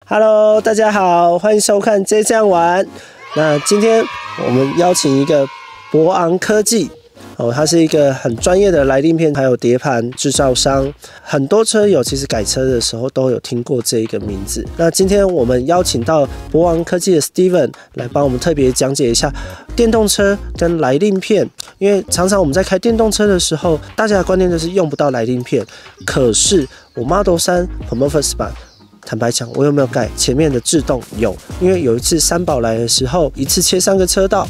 Hello， 大家好，欢迎收看这样玩。那今天我们邀请一个博昂科技它是一个很专业的来令片还有碟盘制造商。很多车友其实改车的时候都有听过这一个名字。那今天我们邀请到博昂科技的 Steven 来帮我们特别讲解一下电动车跟来令片。因为常常我们在开电动车的时候，大家的观念就是用不到来令片。可是我 Model 3 Performance 版。坦白讲，我有没有改前面的制动？有，因为有一次三宝来的时候，一次切3个车道，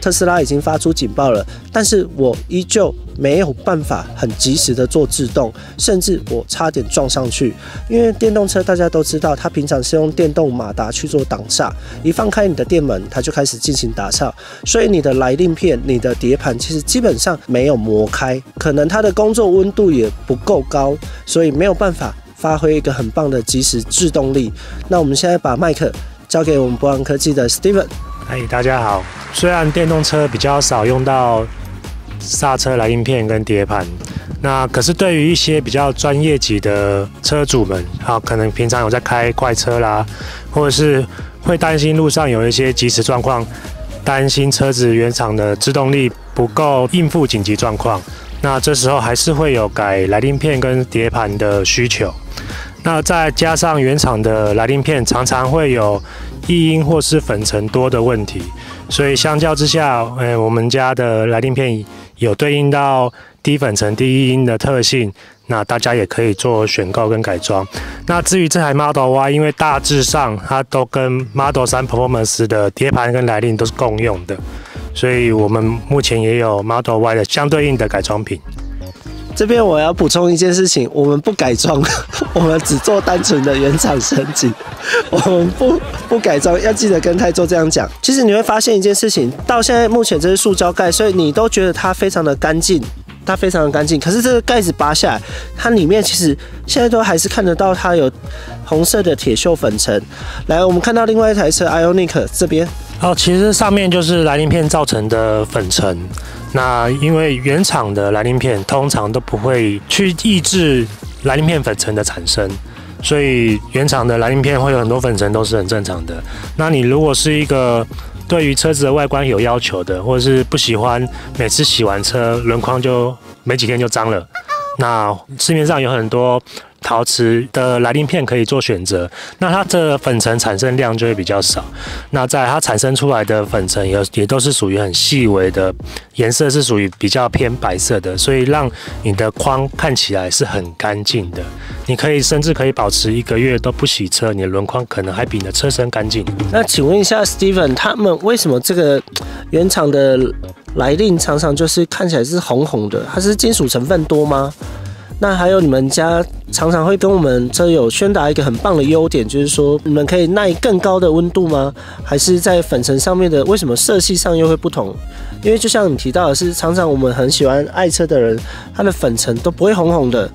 特斯拉已经发出警报了，但是我依旧没有办法很及时的做制动，甚至我差点撞上去。因为电动车大家都知道，它平常是用电动马达去做挡煞，一放开你的电门，它就开始进行打煞，所以你的来令片、你的碟盘其实基本上没有磨开，可能它的工作温度也不够高，所以没有办法发挥一个很棒的即时制动力。那我们现在把麦克交给我们博昂科技的 Steven。大家好。虽然电动车比较少用到刹车来令片跟碟盘，那可是对于一些比较专业级的车主们，可能平常有在开快车啦，或者是会担心路上有一些即时状况，担心车子原厂的制动力不够应付紧急状况，那这时候还是会有改来令片跟碟盘的需求。那再加上原厂的来令片常常会有异音或是粉尘多的问题，所以相较之下，我们家的来令片有对应到低粉尘、低异音的特性，那大家也可以做选购跟改装。那至于这台 Model Y， 因为大致上它都跟 Model 3 Performance 的碟盘跟来令都是共用的，所以我们目前也有 Model Y 的相对应的改装品。这边我要补充一件事情，我们不改装，我们只做单纯的原厂升级，我们不改装，要记得跟泰州这样讲。其实你会发现一件事情，到现在目前这是塑胶盖，所以你都觉得它非常的干净，它非常的干净。可是这个盖子拔下来，它里面其实现在都还是看得到它有红色的铁锈粉尘。来，我们看到另外一台车 Ioniq 这边，其实上面就是来令片造成的粉尘。那因为原厂的来令片通常都不会去抑制来令片粉尘的产生，所以原厂的来令片会有很多粉尘都是很正常的。那你如果是一个对于车子的外观有要求的，或者是不喜欢每次洗完车轮框就没几天就脏了，那市面上有很多陶瓷的来令片可以做选择，那它的粉尘产生量就会比较少。那在它产生出来的粉尘也都是属于很细微的，颜色是属于比较偏白色的，所以让你的框看起来是很干净的。你甚至可以保持1个月都不洗车，你的轮框可能还比你的车身干净。那请问一下 Steven， 他们为什么这个原厂的来令常常就是看起来是红红的？它是金属成分多吗？那还有你们家常常会跟我们车友宣达一个很棒的优点，就是说你们可以耐更高的温度吗？还是在粉尘上面的为什么色系上又会不同？因为就像你提到的是，常常我们很喜欢爱车的人，他的粉尘都不会红红的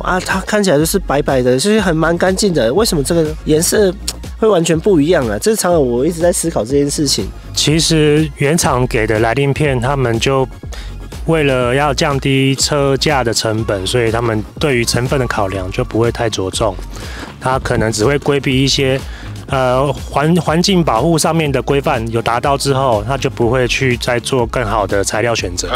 它看起来就是白白的，就是蛮干净的。为什么这个颜色会完全不一样啊？这是常常我一直在思考这件事情。其实原厂给的来令片，他们就为了要降低车价的成本，所以他们对于成分的考量就不会太着重，它可能只会规避一些环境保护上面的规范有达到之后，它就不会去再做更好的材料选择。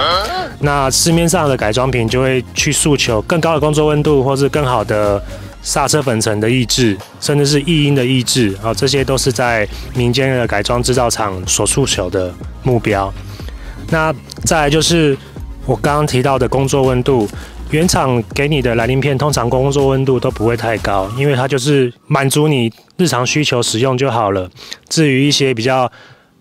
那市面上的改装品就会去诉求更高的工作温度，或是更好的刹车粉尘的抑制，甚至是异音的抑制，这些都是在民间的改装制造厂所诉求的目标。那再来就是我刚刚提到的工作温度，原厂给你的来令片通常工作温度都不会太高，因为它就是满足你日常需求使用就好了。至于一些比较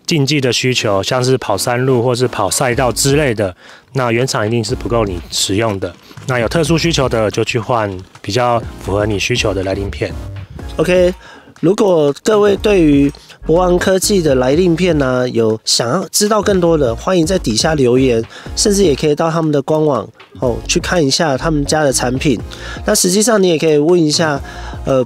竞技的需求，像是跑山路或是跑赛道之类的，那原厂一定是不够你使用的。那有特殊需求的就去换比较符合你需求的来令片。OK， 如果各位对于博昂科技的来令片呢，有想要知道更多的，欢迎在底下留言，甚至也可以到他们的官网去看一下他们家的产品。那实际上你也可以问一下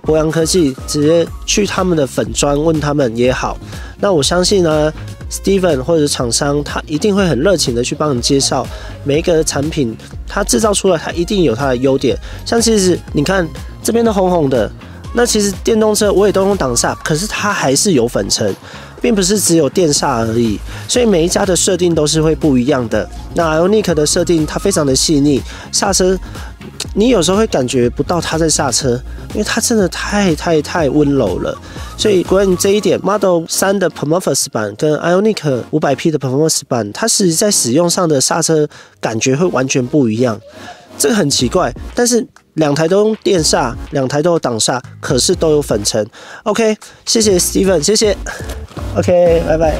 博昂科技，直接去他们的粉专问他们也好。那我相信呢，Steven 或者厂商他一定会很热情的去帮你介绍每一个产品，它制造出来它一定有它的优点。像其实你看这边的红红的，那其实电动车我也都用挡煞，可是它还是有粉尘，并不是只有电煞而已。所以每一家的设定都是会不一样的。那 Ioniq 的设定它非常的细腻，刹车你有时候会感觉不到它在刹车，因为它真的太温柔了。所以关于这一点 ，Model 3的 Performance 版跟 Ioniq 500P 的 Performance 版，它是在使用上的刹车感觉会完全不一样。这个很奇怪，但是两台都用电煞，两台都有挡煞，可是都有粉尘。OK， 谢谢 Steven， 谢谢。OK， 拜拜。